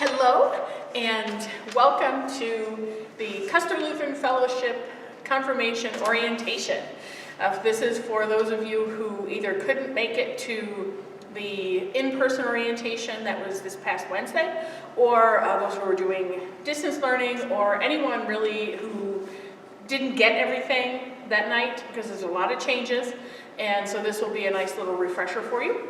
Hello and welcome to the Custer Lutheran Fellowship Confirmation Orientation. This is for those of you who either couldn't make it to the in-person orientation that was this past Wednesday, or those who were doing distance learning, or anyone really who didn't get everything that night because there's a lot of changes, and so this will be a nice little refresher for you.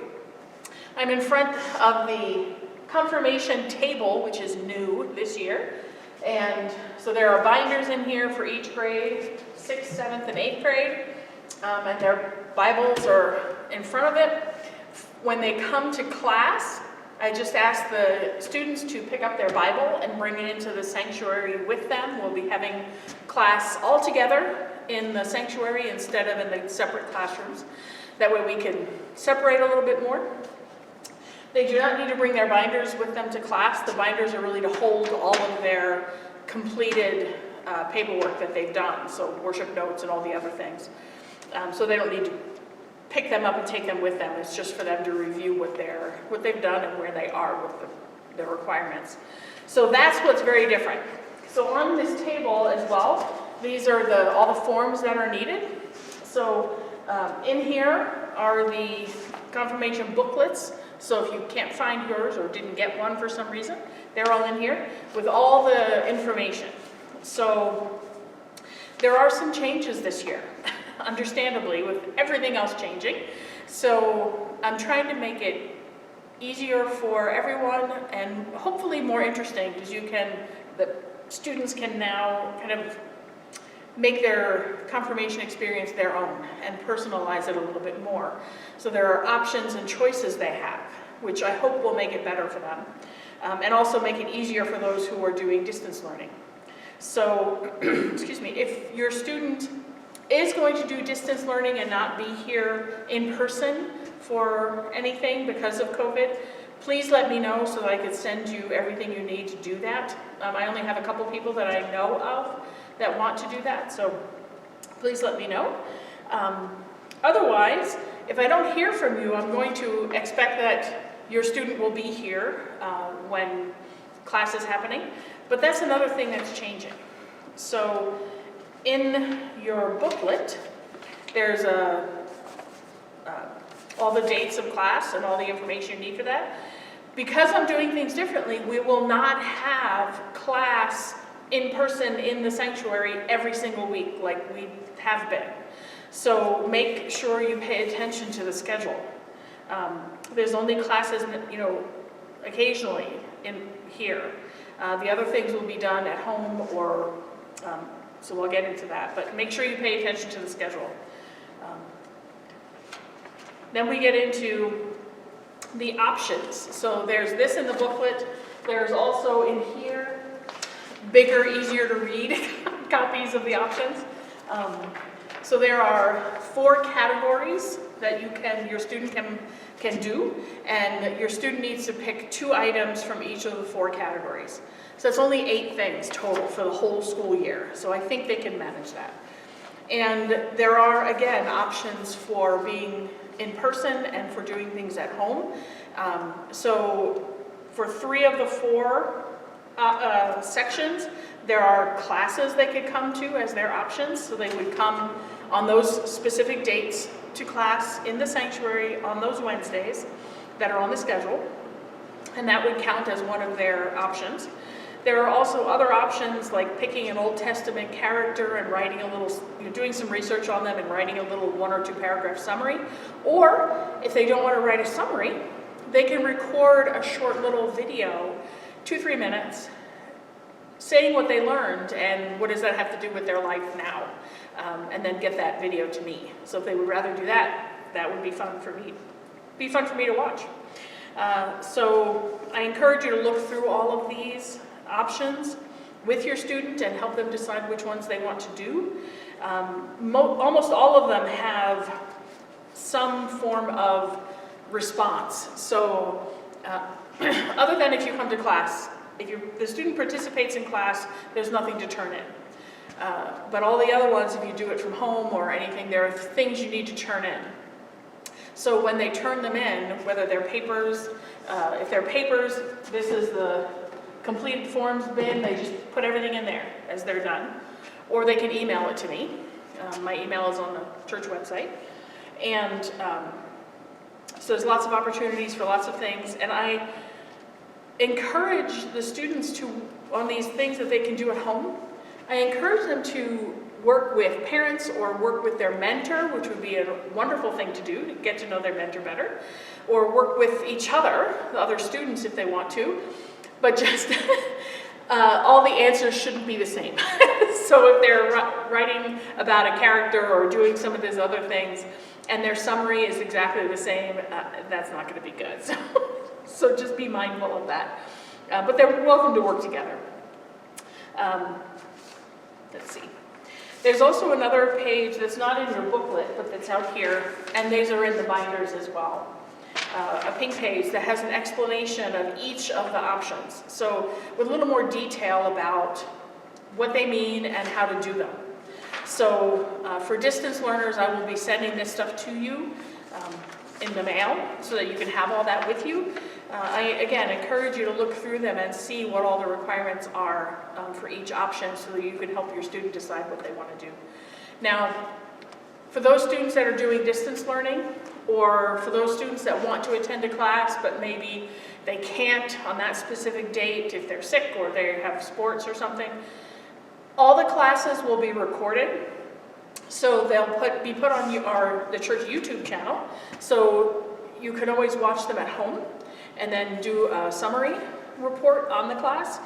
I'm in front of the confirmation table, which is new this year, and so there are binders in here for each grade, 6th, 7th, and 8th grade, and their Bibles are in front of it. When they come to class, I just ask the students to pick up their Bible and bring it into the sanctuary with them. We'll be having class all together in the sanctuary instead of in the separate classrooms. That way we can separate a little bit more. They do not need to bring their binders with them to class. The binders are really to hold all of their completed paperwork that they've done, so worship notes and all the other things. So they don't need to pick them up and take them with them. It's just for them to review what they've done and where they are with their requirements. So that's what's very different. So on this table as well, these are all the forms that are needed. So in here are the confirmation booklets. So if you can't find yours or didn't get one for some reason, they're all in here with all the information. So there are some changes this year, understandably, with everything else changing. So I'm trying to make it easier for everyone and hopefully more interesting, because the students can now kind of make their confirmation experience their own and personalize it a little bit more. So there are options and choices they have, which I hope will make it better for them, and also make it easier for those who are doing distance learning. So, excuse me, if your student is going to do distance learning and not be here in person for anything because of COVID, please let me know so that I can send you everything you need to do that. I only have a couple people that I know of that want to do that, so please let me know. Otherwise, if I don't hear from you, I'm going to expect that your student will be here when class is happening, but that's another thing that's changing. So in your booklet, there's all the dates of class and all the information you need for that. Because I'm doing things differently, we will not have class in person in the sanctuary every single week like we have been. So make sure you pay attention to the schedule. There's only classes, occasionally in here. The other things will be done at home or, so we'll get into that, but make sure you pay attention to the schedule. Then we get into the options. So there's this in the booklet. There's also in here bigger, easier to read copies of the options. So there are 4 categories that your student can do, and your student needs to pick 2 items from each of the 4 categories. So it's only 8 things total for the whole school year. So I think they can manage that. And there are, again, options for being in person and for doing things at home. So for 3 of the 4 sections, there are classes they could come to as their options. So they would come on those specific dates to class in the sanctuary on those Wednesdays that are on the schedule, and that would count as one of their options. There are also other options like picking an Old Testament character and writing doing some research on them and writing a little 1 or 2 paragraph summary. Or if they don't want to write a summary, they can record a short little video, 2-3 minutes, saying what they learned and what does that have to do with their life now, and then get that video to me. So if they would rather do that, that would be fun for me. Be fun for me to watch. So I encourage you to look through all of these options with your student and help them decide which ones they want to do. Almost all of them have some form of response. So other than if you come to class, if the student participates in class, there's nothing to turn in. But all the other ones, if you do it from home or anything, there are things you need to turn in. So when they turn them in, whether they're papers, if they're papers, this is the completed forms bin, they just put everything in there as they're done. Or they can email it to me. My email is on the church website. And so there's lots of opportunities for lots of things. And I encourage the students to, on these things that they can do at home, I encourage them to work with parents or work with their mentor, which would be a wonderful thing to do, to get to know their mentor better, or work with each other, the other students if they want to, but just all the answers shouldn't be the same. So if they're writing about a character or doing some of these other things, and their summary is exactly the same, that's not going to be good. So just be mindful of that. But they're welcome to work together. Let's see. There's also another page that's not in your booklet, but that's out here, and these are in the binders as well. A pink page that has an explanation of each of the options. So with a little more detail about what they mean and how to do them. So for distance learners, I will be sending this stuff to you in the mail so that you can have all that with you. I, again, encourage you to look through them and see what all the requirements are for each option so that you can help your student decide what they want to do. Now, for those students that are doing distance learning, or for those students that want to attend a class but maybe they can't on that specific date if they're sick or they have sports or something, all the classes will be recorded. So they'll be put on the church YouTube channel, so you can always watch them at home and then do a summary report on the class.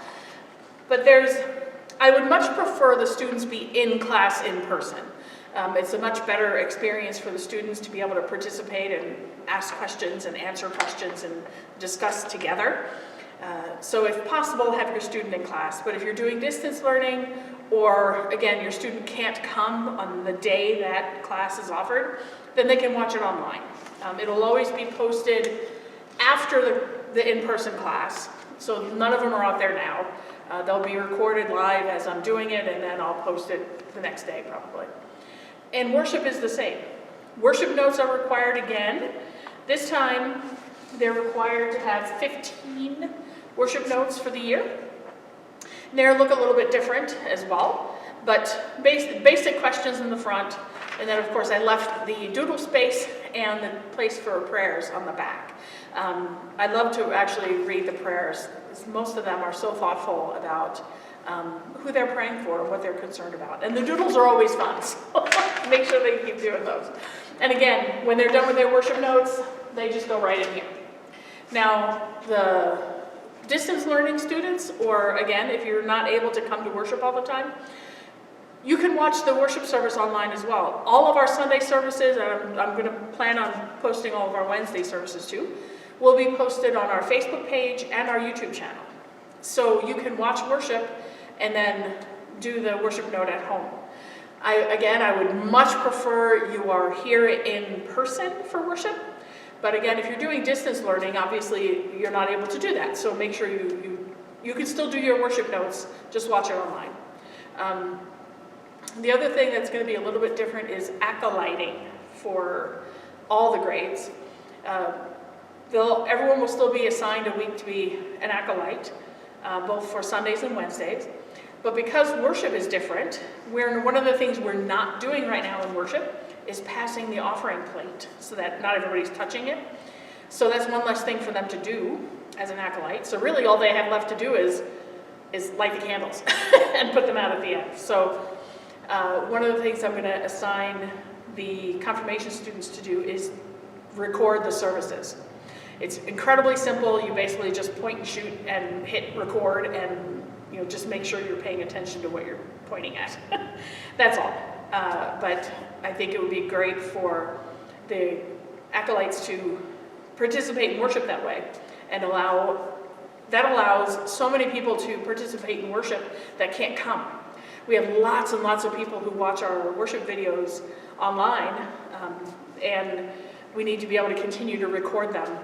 But I would much prefer the students be in class in person. It's a much better experience for the students to be able to participate and ask questions and answer questions and discuss together. So if possible, have your student in class. But if you're doing distance learning, or again, your student can't come on the day that class is offered, then they can watch it online. It'll always be posted after the in-person class, so none of them are out there now. They'll be recorded live as I'm doing it, and then I'll post it the next day probably. And worship is the same. Worship notes are required again. This time, they're required to have 15 worship notes for the year. And they look a little bit different as well, but basic questions in the front, and then of course I left the doodle space and the place for prayers on the back. I love to actually read the prayers. Most of them are so thoughtful about who they're praying for and what they're concerned about. And the doodles are always fun, so make sure they keep doing those. And again, when they're done with their worship notes, they just go right in here. Now, the distance learning students, or again, if you're not able to come to worship all the time, you can watch the worship service online as well. All of our Sunday services, and I'm going to plan on posting all of our Wednesday services too, will be posted on our Facebook page and our YouTube channel. So you can watch worship and then do the worship note at home. I would much prefer you are here in person for worship. But again, if you're doing distance learning, obviously you're not able to do that. So make sure you can still do your worship notes, just watch it online. The other thing that's going to be a little bit different is acolyting for all the grades. Everyone will still be assigned a week to be an acolyte, both for Sundays and Wednesdays. But because worship is different, one of the things we're not doing right now in worship is passing the offering plate so that not everybody's touching it. So that's one less thing for them to do as an acolyte. So really all they have left to do is light the candles and put them out at the end. So one of the things I'm going to assign the confirmation students to do is record the services. It's incredibly simple. You basically just point and shoot and hit record, and just make sure you're paying attention to what you're pointing at. That's all. But I think it would be great for the acolytes to participate in worship that way, and that allows so many people to participate in worship that can't come. We have lots and lots of people who watch our worship videos online, and we need to be able to continue to record them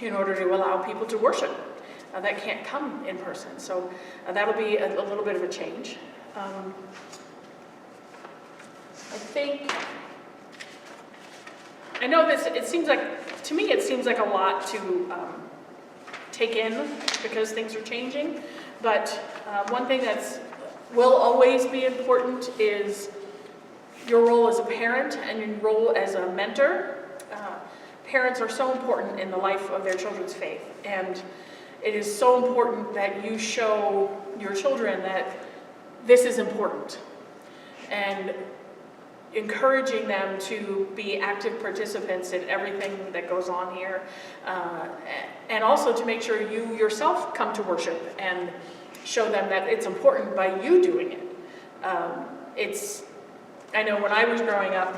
in order to allow people to worship that can't come in person. So that'll be a little bit of a change. I know this, it seems like, to me it seems like a lot to take in because things are changing. But one thing that's will always be important is your role as a parent and your role as a mentor. Parents are so important in the life of their children's faith, and it is so important that you show your children that this is important, and encouraging them to be active participants in everything that goes on here, and also to make sure you yourself come to worship and show them that it's important by you doing it. I know when I was growing up,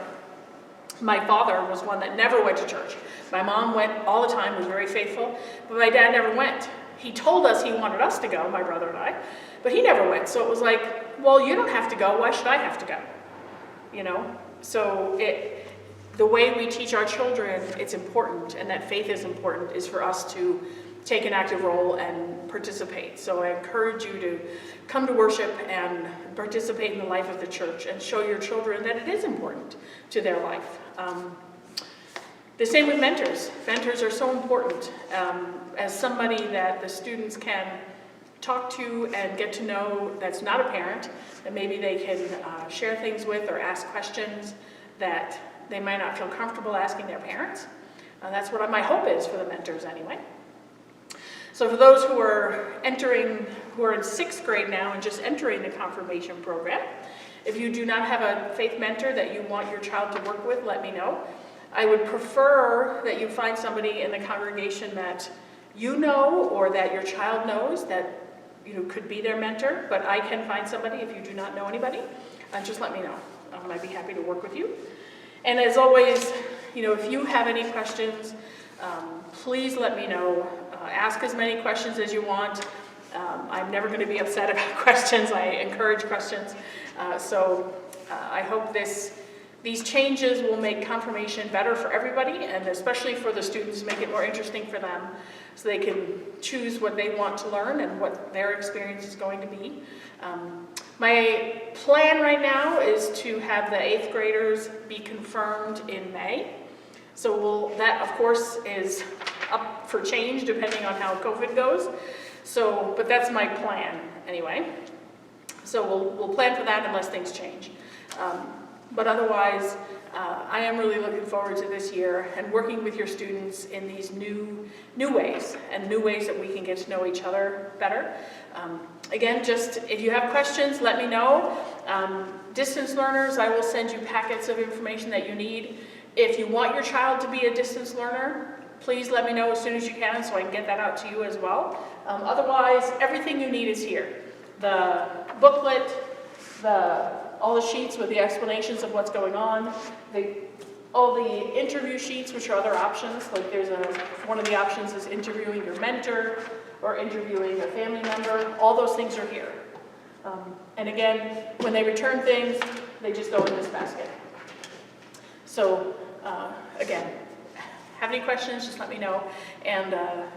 my father was one that never went to church. My mom went all the time, was very faithful, but my dad never went. He told us he wanted us to go, my brother and I, but he never went. So it was like, well, you don't have to go, why should I have to go? You know? So the way we teach our children it's important, and that faith is important, is for us to take an active role and participate. So I encourage you to come to worship and participate in the life of the church and show your children that it is important to their life. The same with mentors. Mentors are so important. As somebody that the students can talk to and get to know that's not a parent, that maybe they can share things with or ask questions that they might not feel comfortable asking their parents. That's what my hope is for the mentors anyway. So for those who are in 6th grade now and just entering the confirmation program, if you do not have a faith mentor that you want your child to work with, let me know. I would prefer that you find somebody in the congregation that you know or that your child knows that could be their mentor, but I can find somebody if you do not know anybody. Just let me know. I'd be happy to work with you. And as always, if you have any questions, please let me know. Ask as many questions as you want. I'm never going to be upset about questions. I encourage questions. So I hope these changes will make confirmation better for everybody, and especially for the students, make it more interesting for them so they can choose what they want to learn and what their experience is going to be. My plan right now is to have the 8th graders be confirmed in May. So that, of course, is up for change depending on how COVID goes. But that's my plan anyway. So we'll plan for that unless things change. But otherwise, I am really looking forward to this year and working with your students in these new ways, and new ways that we can get to know each other better. Again, just if you have questions, let me know. Distance learners, I will send you packets of information that you need. If you want your child to be a distance learner, please let me know as soon as you can so I can get that out to you as well. Otherwise, everything you need is here. The booklet, all the sheets with the explanations of what's going on, all the interview sheets, which are other options. Like one of the options is interviewing your mentor or interviewing a family member. All those things are here. And again, when they return things, they just go in this basket. So again, have any questions, just let me know. And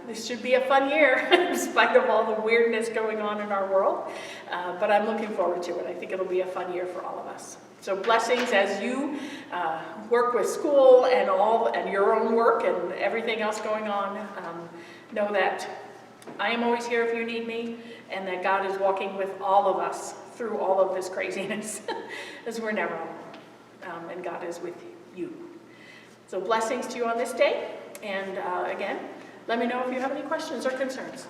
this should be a fun year in spite of all the weirdness going on in our world. But I'm looking forward to it. I think it'll be a fun year for all of us. So blessings as you work with school and your own work and everything else going on. Know that I am always here if you need me, and that God is walking with all of us through all of this craziness, as we're never alone. And God is with you. So blessings to you on this day, and again, let me know if you have any questions or concerns.